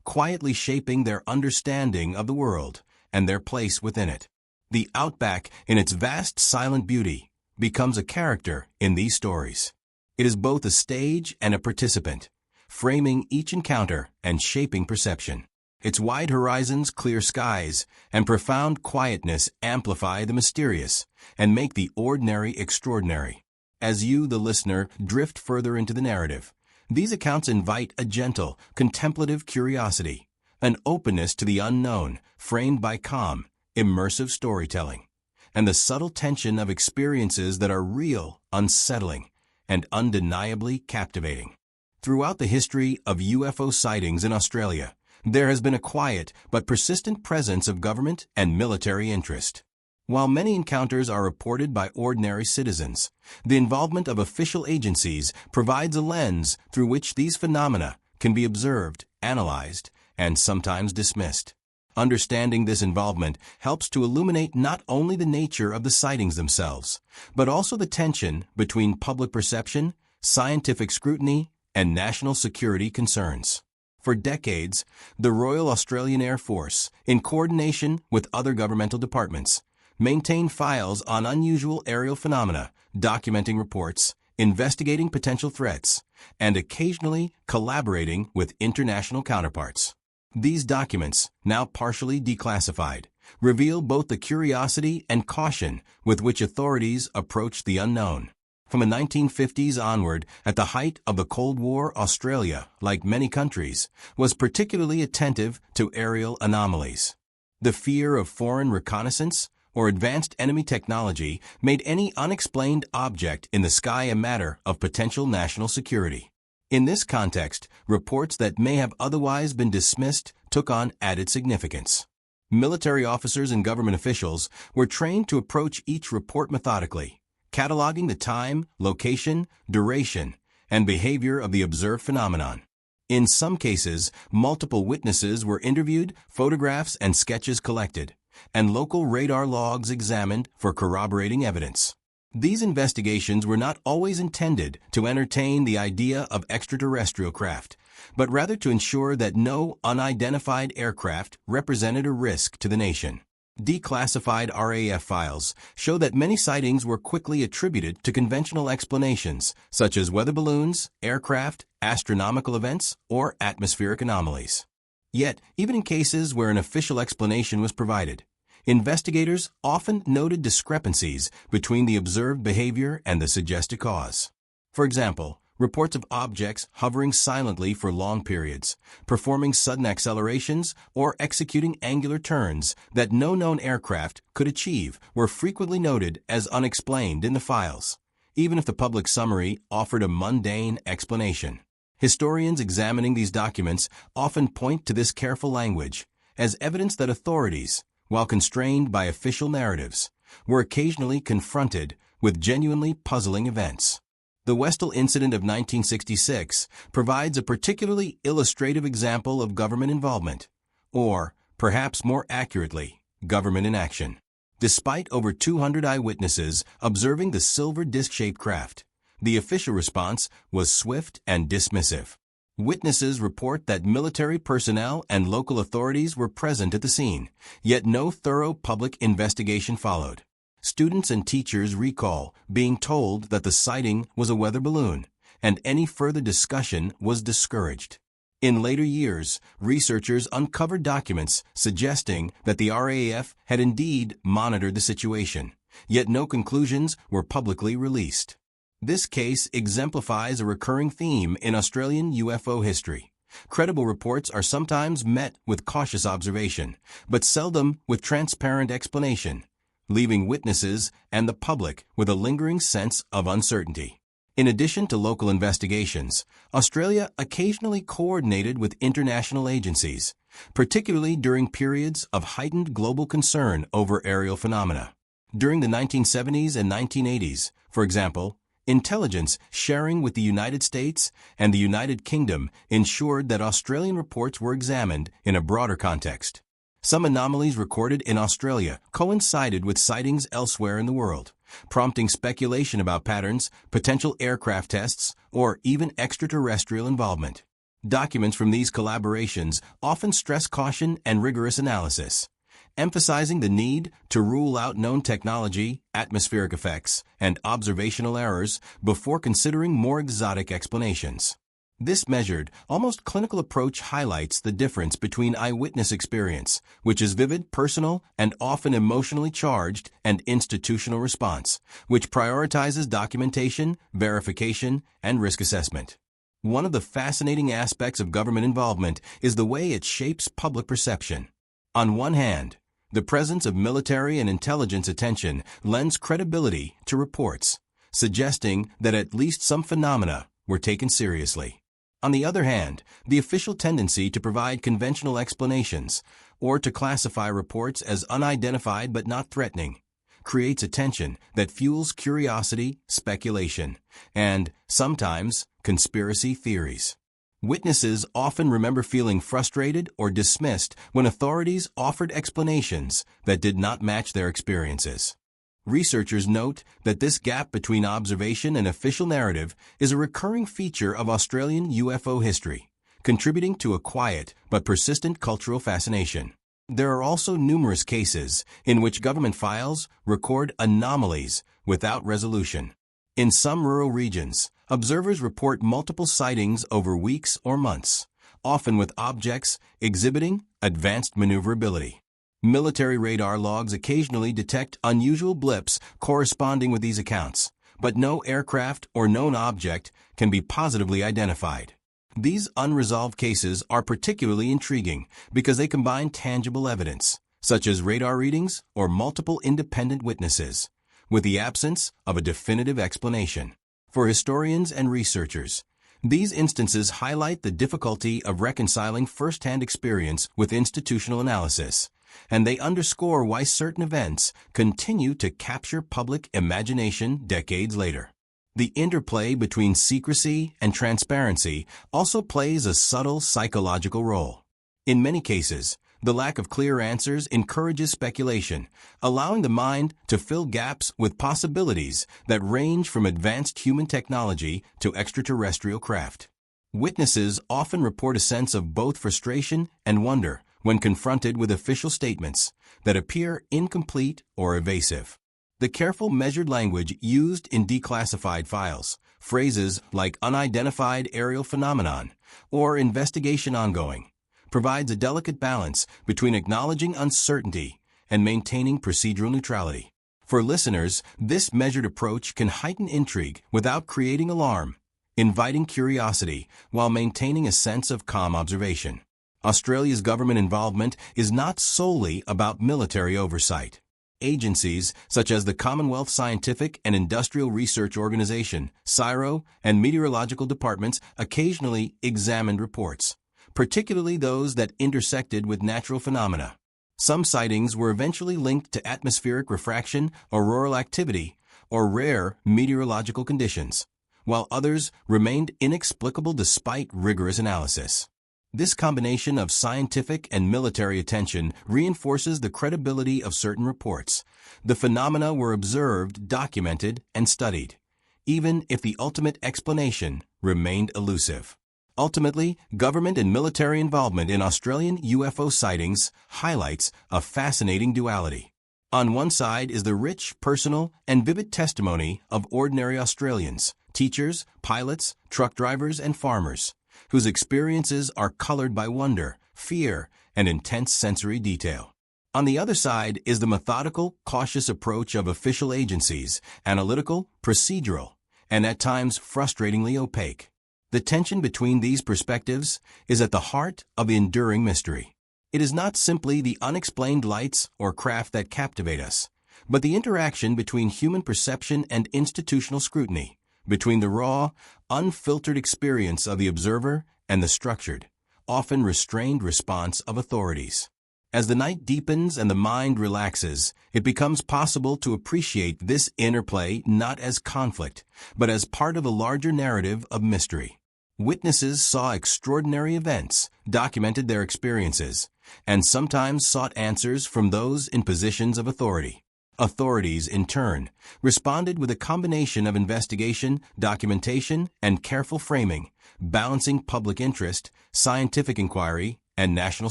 quietly shaping their understanding of the world and their place within it. The outback, in its vast silent beauty, becomes a character in these stories. It is both a stage and a participant, framing each encounter and shaping perception. Its wide horizons, clear skies, and profound quietness amplify the mysterious and make the ordinary extraordinary. As you, the listener, drift further into the narrative, these accounts invite a gentle, contemplative curiosity, an openness to the unknown framed by calm, immersive storytelling, and the subtle tension of experiences that are real, unsettling, and undeniably captivating. Throughout the history of UFO sightings in Australia, there has been a quiet but persistent presence of government and military interest. While many encounters are reported by ordinary citizens, the involvement of official agencies provides a lens through which these phenomena can be observed, analyzed, and sometimes dismissed. Understanding this involvement helps to illuminate not only the nature of the sightings themselves, but also the tension between public perception, scientific scrutiny, and national security concerns. For decades, the Royal Australian Air Force, in coordination with other governmental departments, maintained files on unusual aerial phenomena, documenting reports, investigating potential threats, and occasionally collaborating with international counterparts. These documents, now partially declassified, reveal both the curiosity and caution with which authorities approach the unknown. From the 1950s onward, at the height of the Cold War, Australia, like many countries, was particularly attentive to aerial anomalies. The fear of foreign reconnaissance or advanced enemy technology made any unexplained object in the sky a matter of potential national security. In this context, reports that may have otherwise been dismissed took on added significance. Military officers and government officials were trained to approach each report methodically, cataloging the time, location, duration, and behavior of the observed phenomenon. In some cases, multiple witnesses were interviewed, photographs and sketches collected, and local radar logs examined for corroborating evidence. These investigations were not always intended to entertain the idea of extraterrestrial craft, but rather to ensure that no unidentified aircraft represented a risk to the nation. Declassified RAF files show that many sightings were quickly attributed to conventional explanations, such as weather balloons, aircraft, astronomical events, or atmospheric anomalies. Yet, even in cases where an official explanation was provided, investigators often noted discrepancies between the observed behavior and the suggested cause. For example, reports of objects hovering silently for long periods, performing sudden accelerations, or executing angular turns that no known aircraft could achieve were frequently noted as unexplained in the files, even if the public summary offered a mundane explanation. Historians examining these documents often point to this careful language as evidence that authorities, while constrained by official narratives, were occasionally confronted with genuinely puzzling events. The Westall incident of 1966 provides a particularly illustrative example of government involvement, or, perhaps more accurately, government inaction. Despite over 200 eyewitnesses observing the silver disc-shaped craft, the official response was swift and dismissive. Witnesses report that military personnel and local authorities were present at the scene, yet no thorough public investigation followed. Students and teachers recall being told that the sighting was a weather balloon, and any further discussion was discouraged. In later years, researchers uncovered documents suggesting that the RAF had indeed monitored the situation, yet no conclusions were publicly released. This case exemplifies a recurring theme in Australian UFO history. Credible reports are sometimes met with cautious observation, but seldom with transparent explanation, leaving witnesses and the public with a lingering sense of uncertainty. In addition to local investigations, Australia occasionally coordinated with international agencies, particularly during periods of heightened global concern over aerial phenomena. During the 1970s and 1980s, for example, intelligence sharing with the United States and the United Kingdom ensured that Australian reports were examined in a broader context. Some anomalies recorded in Australia coincided with sightings elsewhere in the world, prompting speculation about patterns, potential aircraft tests, or even extraterrestrial involvement. Documents from these collaborations often stress caution and rigorous analysis, emphasizing the need to rule out known technology, atmospheric effects, and observational errors before considering more exotic explanations. This measured, almost clinical approach highlights the difference between eyewitness experience, which is vivid, personal, and often emotionally charged, and institutional response, which prioritizes documentation, verification, and risk assessment. One of the fascinating aspects of government involvement is the way it shapes public perception. On one hand, the presence of military and intelligence attention lends credibility to reports, suggesting that at least some phenomena were taken seriously. On the other hand, the official tendency to provide conventional explanations or to classify reports as unidentified but not threatening creates a tension that fuels curiosity, speculation, and, sometimes, conspiracy theories. Witnesses often remember feeling frustrated or dismissed when authorities offered explanations that did not match their experiences. Researchers note that this gap between observation and official narrative is a recurring feature of Australian UFO history, contributing to a quiet but persistent cultural fascination. There are also numerous cases in which government files record anomalies without resolution. In some rural regions, observers report multiple sightings over weeks or months, often with objects exhibiting advanced maneuverability. Military radar logs occasionally detect unusual blips corresponding with these accounts, but no aircraft or known object can be positively identified. These unresolved cases are particularly intriguing because they combine tangible evidence, such as radar readings or multiple independent witnesses, with the absence of a definitive explanation. For historians and researchers, these instances highlight the difficulty of reconciling first-hand experience with institutional analysis, and they underscore why certain events continue to capture public imagination decades later. The interplay between secrecy and transparency also plays a subtle psychological role. In many cases, the lack of clear answers encourages speculation, allowing the mind to fill gaps with possibilities that range from advanced human technology to extraterrestrial craft. Witnesses often report a sense of both frustration and wonder when confronted with official statements that appear incomplete or evasive. The careful, measured language used in declassified files, phrases like unidentified aerial phenomenon or investigation ongoing, provides a delicate balance between acknowledging uncertainty and maintaining procedural neutrality. For listeners, this measured approach can heighten intrigue without creating alarm, inviting curiosity while maintaining a sense of calm observation. Australia's government involvement is not solely about military oversight. agencies such as the Commonwealth Scientific and Industrial Research Organization, CSIRO, and meteorological departments occasionally examined reports, particularly those that intersected with natural phenomena. Some sightings were eventually linked to atmospheric refraction, auroral activity, or rare meteorological conditions, while others remained inexplicable despite rigorous analysis. This combination of scientific and military attention reinforces the credibility of certain reports. The phenomena were observed, documented, and studied, even if the ultimate explanation remained elusive. Ultimately, government and military involvement in Australian UFO sightings highlights a fascinating duality. On one side is the rich, personal, and vivid testimony of ordinary Australians, teachers, pilots, truck drivers, and farmers, whose experiences are colored by wonder, fear, and intense sensory detail. On the other side is the methodical, cautious approach of official agencies, analytical, procedural, and at times frustratingly opaque. The tension between these perspectives is at the heart of the enduring mystery. It is not simply the unexplained lights or craft that captivate us, but the interaction between human perception and institutional scrutiny, between the raw, unfiltered experience of the observer and the structured, often restrained response of authorities. As the night deepens and the mind relaxes, it becomes possible to appreciate this interplay not as conflict, but as part of a larger narrative of mystery. Witnesses saw extraordinary events, documented their experiences, and sometimes sought answers from those in positions of authority. Authorities, in turn, responded with a combination of investigation, documentation, and careful framing, balancing public interest, scientific inquiry, and national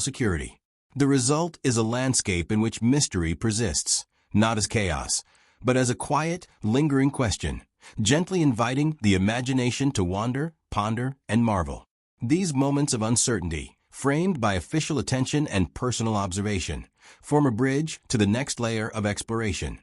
security. The result is a landscape in which mystery persists, not as chaos, but as a quiet, lingering question, gently inviting the imagination to wander, ponder, and marvel. These moments of uncertainty, framed by official attention and personal observation, form a bridge to the next layer of exploration.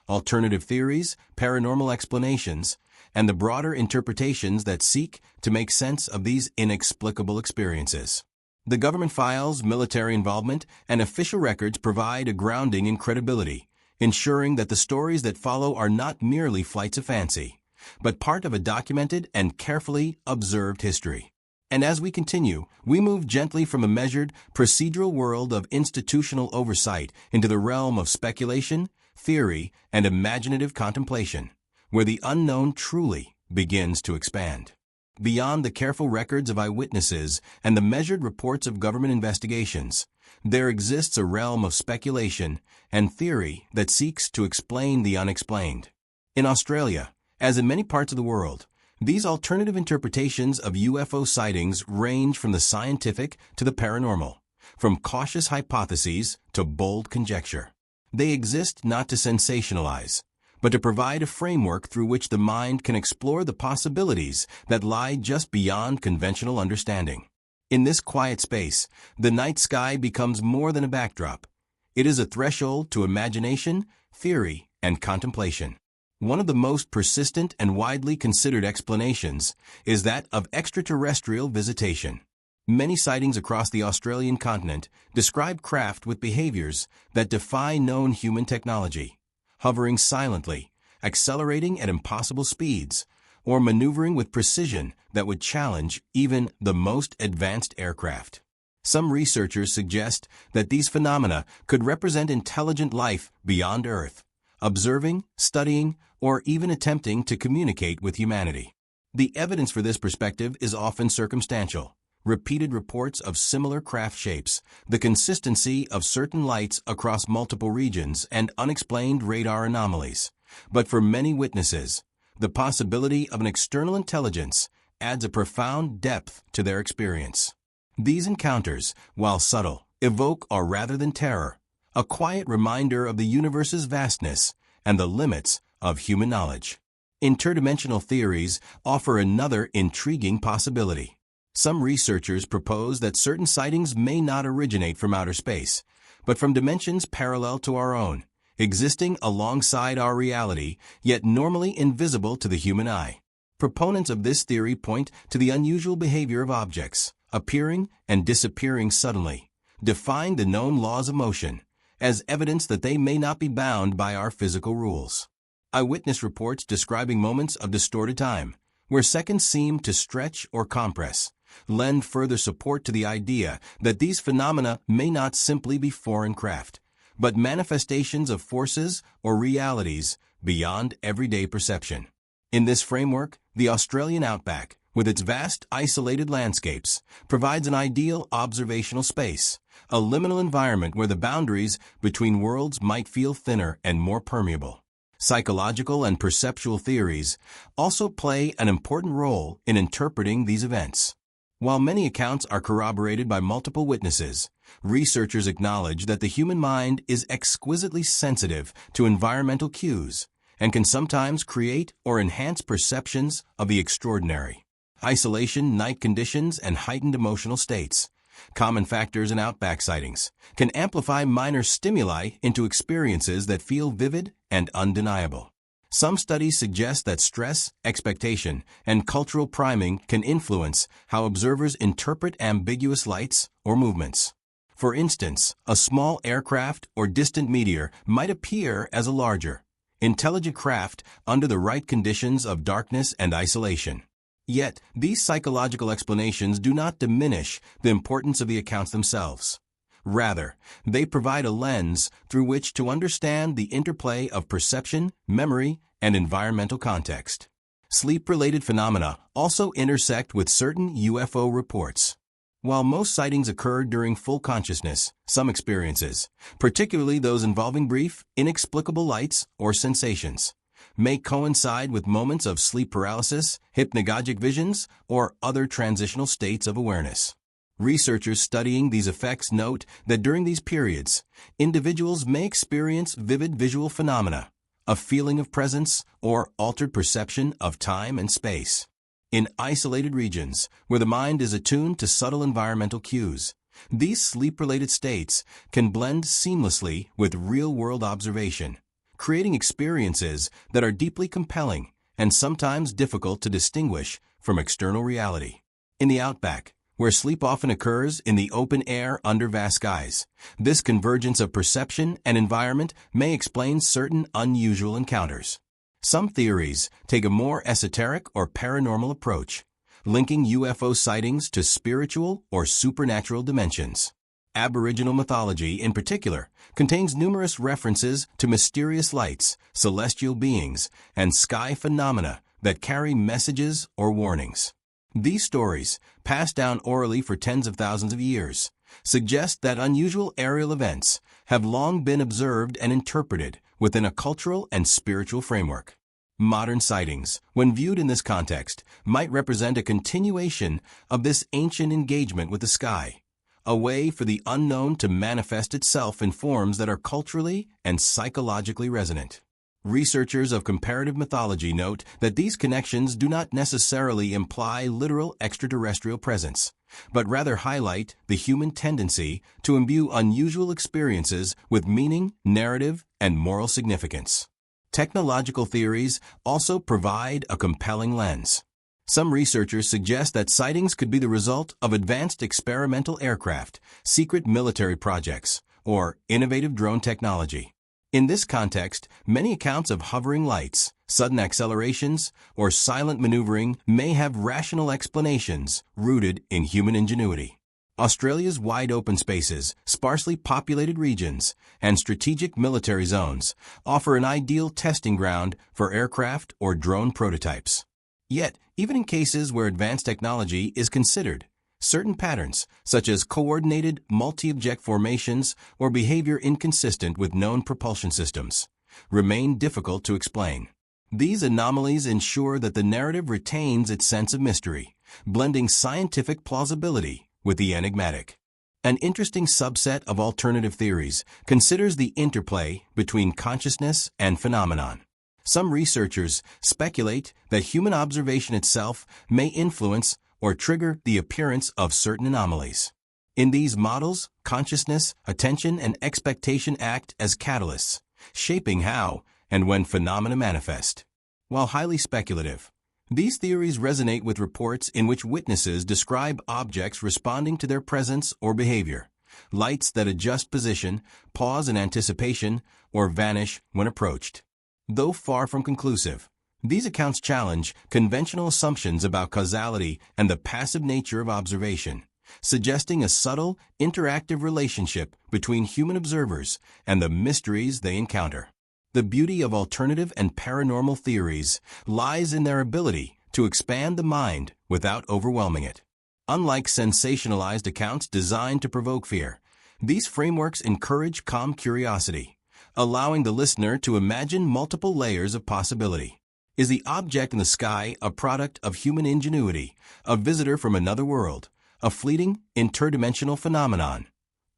Alternative theories, paranormal explanations, and the broader interpretations that seek to make sense of these inexplicable experiences. The government files, military involvement, and official records provide a grounding in credibility, ensuring that the stories that follow are not merely flights of fancy, but part of a documented and carefully observed history. And as we continue, we move gently from a measured, procedural world of institutional oversight into the realm of speculation, theory, and imaginative contemplation, where the unknown truly begins to expand. Beyond the careful records of eyewitnesses and the measured reports of government investigations, there exists a realm of speculation and theory that seeks to explain the unexplained. In Australia, as in many parts of the world, these alternative interpretations of UFO sightings range from the scientific to the paranormal, from cautious hypotheses to bold conjecture. They exist not to sensationalize, but to provide a framework through which the mind can explore the possibilities that lie just beyond conventional understanding. In this quiet space, the night sky becomes more than a backdrop. It is a threshold to imagination, theory, and contemplation. One of the most persistent and widely considered explanations is that of extraterrestrial visitation. Many sightings across the Australian continent describe craft with behaviors that defy known human technology, hovering silently, accelerating at impossible speeds, or maneuvering with precision that would challenge even the most advanced aircraft. Some researchers suggest that these phenomena could represent intelligent life beyond Earth, observing, studying, or even attempting to communicate with humanity. The evidence for this perspective is often circumstantial. Repeated reports of similar craft shapes, the consistency of certain lights across multiple regions, and unexplained radar anomalies. But for many witnesses, the possibility of an external intelligence adds a profound depth to their experience. These encounters, while subtle, evoke, or rather than terror, a quiet reminder of the universe's vastness and the limits of human knowledge. Interdimensional theories offer another intriguing possibility. Some researchers propose that certain sightings may not originate from outer space, but from dimensions parallel to our own, existing alongside our reality, yet normally invisible to the human eye. Proponents of this theory point to the unusual behavior of objects, appearing and disappearing suddenly, defying the known laws of motion, as evidence that they may not be bound by our physical rules. Eyewitness reports describing moments of distorted time, where seconds seem to stretch or compress, lend further support to the idea that these phenomena may not simply be foreign craft, but manifestations of forces or realities beyond everyday perception. In this framework, the Australian outback, with its vast isolated landscapes, provides an ideal observational space, a liminal environment where the boundaries between worlds might feel thinner and more permeable. Psychological and perceptual theories also play an important role in interpreting these events. While many accounts are corroborated by multiple witnesses, researchers acknowledge that the human mind is exquisitely sensitive to environmental cues and can sometimes create or enhance perceptions of the extraordinary. Isolation, night conditions, and heightened emotional states, common factors in outback sightings, can amplify minor stimuli into experiences that feel vivid and undeniable. Some studies suggest that stress, expectation, and cultural priming can influence how observers interpret ambiguous lights or movements. For instance, a small aircraft or distant meteor might appear as a larger, intelligent craft under the right conditions of darkness and isolation. Yet, these psychological explanations do not diminish the importance of the accounts themselves. Rather, they provide a lens through which to understand the interplay of perception, memory, and environmental context. Sleep-related phenomena also intersect with certain UFO reports. While most sightings occur during full consciousness, some experiences, particularly those involving brief, inexplicable lights or sensations, may coincide with moments of sleep paralysis, hypnagogic visions, or other transitional states of awareness. Researchers studying these effects note that during these periods, individuals may experience vivid visual phenomena, a feeling of presence, or altered perception of time and space. In isolated regions, where the mind is attuned to subtle environmental cues, these sleep-related states can blend seamlessly with real-world observation, creating experiences that are deeply compelling and sometimes difficult to distinguish from external reality. In the outback, where sleep often occurs in the open air under vast skies, this convergence of perception and environment may explain certain unusual encounters. Some theories take a more esoteric or paranormal approach, linking UFO sightings to spiritual or supernatural dimensions. Aboriginal mythology, in particular, contains numerous references to mysterious lights, celestial beings, and sky phenomena that carry messages or warnings. These stories, passed down orally for tens of thousands of years, suggest that unusual aerial events have long been observed and interpreted within a cultural and spiritual framework. Modern sightings, when viewed in this context, might represent a continuation of this ancient engagement with the sky, a way for the unknown to manifest itself in forms that are culturally and psychologically resonant. Researchers of comparative mythology note that these connections do not necessarily imply literal extraterrestrial presence, but rather highlight the human tendency to imbue unusual experiences with meaning, narrative, and moral significance. Technological theories also provide a compelling lens. Some researchers suggest that sightings could be the result of advanced experimental aircraft, secret military projects, or innovative drone technology. In this context, many accounts of hovering lights, sudden accelerations, or silent maneuvering may have rational explanations rooted in human ingenuity. Australia's wide open spaces, sparsely populated regions, and strategic military zones offer an ideal testing ground for aircraft or drone prototypes. Yet, even in cases where advanced technology is considered, certain patterns, such as coordinated multi-object formations or behavior inconsistent with known propulsion systems, remain difficult to explain. These anomalies ensure that the narrative retains its sense of mystery, blending scientific plausibility with the enigmatic. An interesting subset of alternative theories considers the interplay between consciousness and phenomenon. Some researchers speculate that human observation itself may influence or trigger the appearance of certain anomalies. In these models, consciousness, attention, and expectation act as catalysts, shaping how and when phenomena manifest. While highly speculative, these theories resonate with reports in which witnesses describe objects responding to their presence or behavior, lights that adjust position, pause in anticipation, or vanish when approached. Though far from conclusive, these accounts challenge conventional assumptions about causality and the passive nature of observation, suggesting a subtle, interactive relationship between human observers and the mysteries they encounter. The beauty of alternative and paranormal theories lies in their ability to expand the mind without overwhelming it. Unlike sensationalized accounts designed to provoke fear, these frameworks encourage calm curiosity, allowing the listener to imagine multiple layers of possibility. Is the object in the sky a product of human ingenuity, a visitor from another world, a fleeting, interdimensional phenomenon,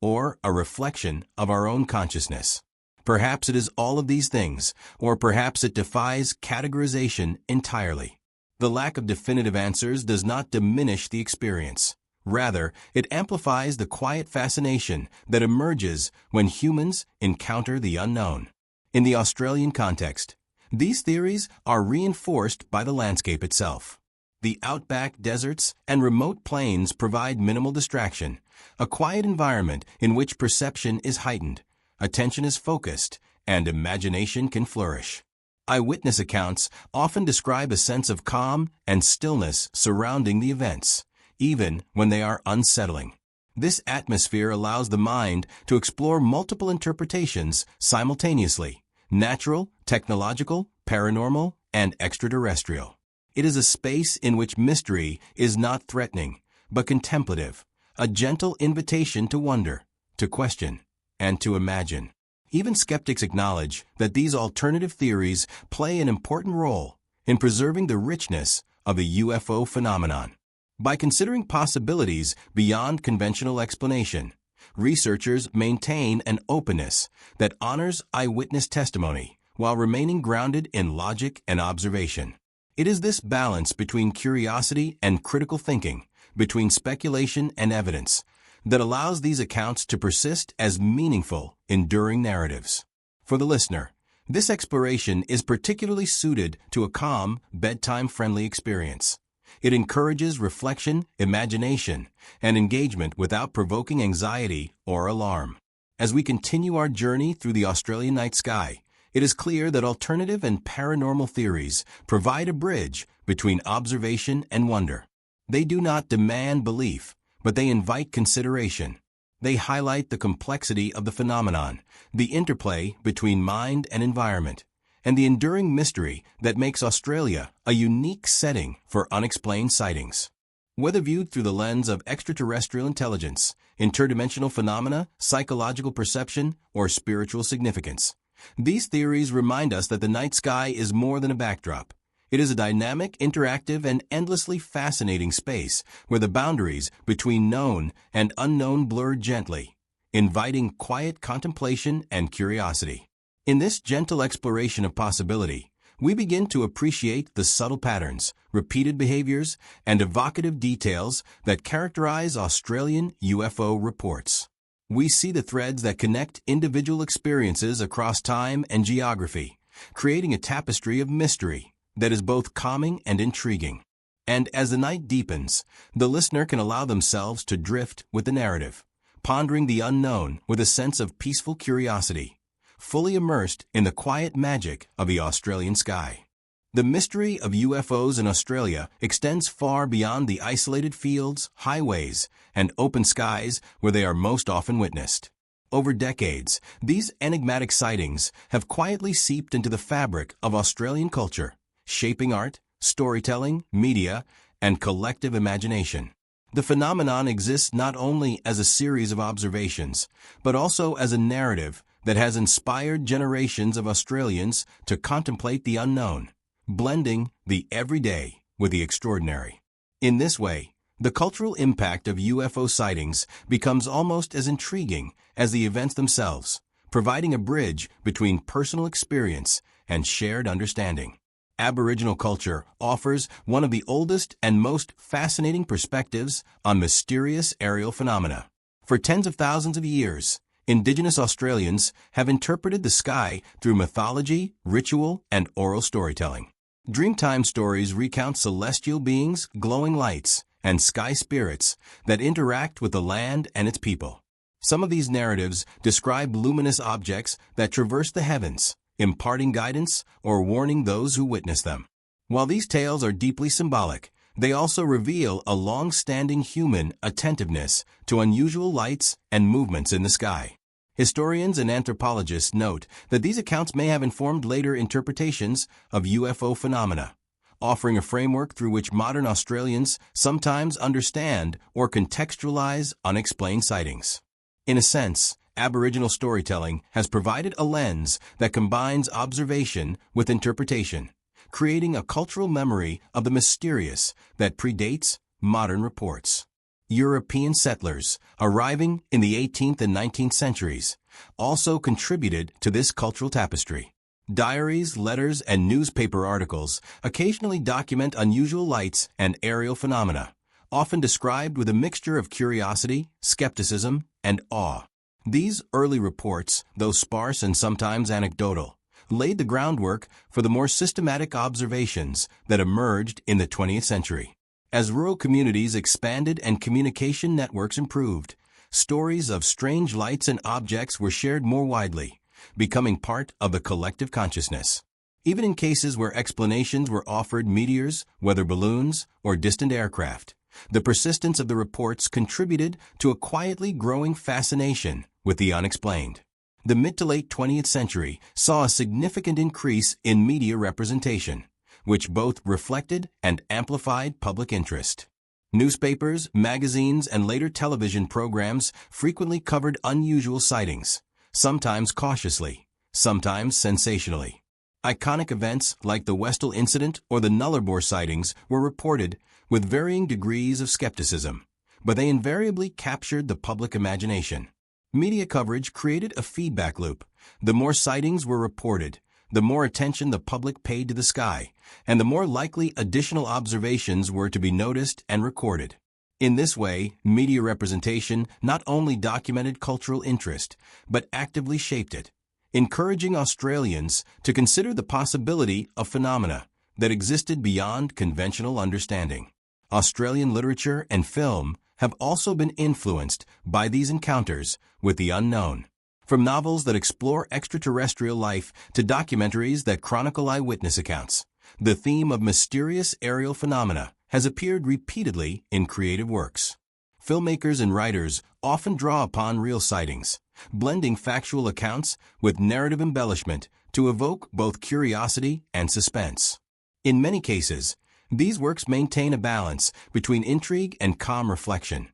or a reflection of our own consciousness? Perhaps it is all of these things, or perhaps it defies categorization entirely. The lack of definitive answers does not diminish the experience. Rather, it amplifies the quiet fascination that emerges when humans encounter the unknown. In the Australian context, these theories are reinforced by the landscape itself. The outback deserts and remote plains provide minimal distraction, a quiet environment in which perception is heightened, attention is focused, and imagination can flourish. Eyewitness accounts often describe a sense of calm and stillness surrounding the events, even when they are unsettling. This atmosphere allows the mind to explore multiple interpretations simultaneously: natural, technological, paranormal, and extraterrestrial. It is a space in which mystery is not threatening, but contemplative, a gentle invitation to wonder, to question, and to imagine. Even skeptics acknowledge that these alternative theories play an important role in preserving the richness of the UFO phenomenon. By considering possibilities beyond conventional explanation, researchers maintain an openness that honors eyewitness testimony while remaining grounded in logic and observation. It is this balance between curiosity and critical thinking, between speculation and evidence, that allows these accounts to persist as meaningful, enduring narratives. For the listener, this exploration is particularly suited to a calm, bedtime-friendly experience. It encourages reflection, imagination, and engagement without provoking anxiety or alarm. As we continue our journey through the Australian night sky, it is clear that alternative and paranormal theories provide a bridge between observation and wonder. They do not demand belief, but they invite consideration. They highlight the complexity of the phenomenon, the interplay between mind and environment, and the enduring mystery that makes Australia a unique setting for unexplained sightings. Whether viewed through the lens of extraterrestrial intelligence, interdimensional phenomena, psychological perception, or spiritual significance, these theories remind us that the night sky is more than a backdrop. It is a dynamic, interactive, and endlessly fascinating space where the boundaries between known and unknown blur gently, inviting quiet contemplation and curiosity. In this gentle exploration of possibility, we begin to appreciate the subtle patterns, repeated behaviors, and evocative details that characterize Australian UFO reports. We see the threads that connect individual experiences across time and geography, creating a tapestry of mystery that is both calming and intriguing. And as the night deepens, the listener can allow themselves to drift with the narrative, pondering the unknown with a sense of peaceful curiosity, fully immersed in the quiet magic of the Australian sky. The mystery of UFOs in Australia extends far beyond the isolated fields, highways, and open skies where they are most often witnessed. Over decades, these enigmatic sightings have quietly seeped into the fabric of Australian culture, shaping art, storytelling, media, and collective imagination. The phenomenon exists not only as a series of observations, but also as a narrative that has inspired generations of Australians to contemplate the unknown, blending the everyday with the extraordinary. In this way, the cultural impact of UFO sightings becomes almost as intriguing as the events themselves, providing a bridge between personal experience and shared understanding. Aboriginal culture offers one of the oldest and most fascinating perspectives on mysterious aerial phenomena. For tens of thousands of years, Indigenous Australians have interpreted the sky through mythology, ritual, and oral storytelling. Dreamtime stories recount celestial beings, glowing lights, and sky spirits that interact with the land and its people. Some of these narratives describe luminous objects that traverse the heavens, imparting guidance or warning those who witness them. While these tales are deeply symbolic, they also reveal a long-standing human attentiveness to unusual lights and movements in the sky. Historians and anthropologists note that these accounts may have informed later interpretations of UFO phenomena, offering a framework through which modern Australians sometimes understand or contextualize unexplained sightings. In a sense, Aboriginal storytelling has provided a lens that combines observation with interpretation, creating a cultural memory of the mysterious that predates modern reports. European settlers, arriving in the 18th and 19th centuries, also contributed to this cultural tapestry. Diaries, letters, and newspaper articles occasionally document unusual lights and aerial phenomena, often described with a mixture of curiosity, skepticism, and awe. These early reports, though sparse and sometimes anecdotal, laid the groundwork for the more systematic observations that emerged in the 20th century. As rural communities expanded and communication networks improved, stories of strange lights and objects were shared more widely, becoming part of the collective consciousness. Even in cases where explanations were offered, meteors, weather balloons, or distant aircraft, the persistence of the reports contributed to a quietly growing fascination with the unexplained. The mid to late 20th century saw a significant increase in media representation, which both reflected and amplified public interest. Newspapers, magazines, and later television programs frequently covered unusual sightings, sometimes cautiously, sometimes sensationally. Iconic events like the Westall incident or the Nullarbor sightings were reported with varying degrees of skepticism, but they invariably captured the public imagination. Media coverage created a feedback loop. The more sightings were reported, the more attention the public paid to the sky, and the more likely additional observations were to be noticed and recorded. In this way, media representation not only documented cultural interest, but actively shaped it, encouraging Australians to consider the possibility of phenomena that existed beyond conventional understanding. Australian literature and film have also been influenced by these encounters with the unknown. From novels that explore extraterrestrial life to documentaries that chronicle eyewitness accounts, the theme of mysterious aerial phenomena has appeared repeatedly in creative works. Filmmakers and writers often draw upon real sightings, blending factual accounts with narrative embellishment to evoke both curiosity and suspense. In many cases, these works maintain a balance between intrigue and calm reflection,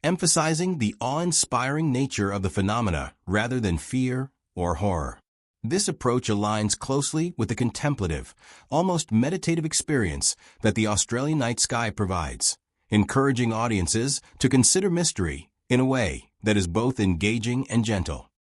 emphasizing the awe-inspiring nature of the phenomena rather than fear or horror. This approach aligns closely with the contemplative, almost meditative experience that the Australian night sky provides, encouraging audiences to consider mystery in a way that is both engaging and gentle.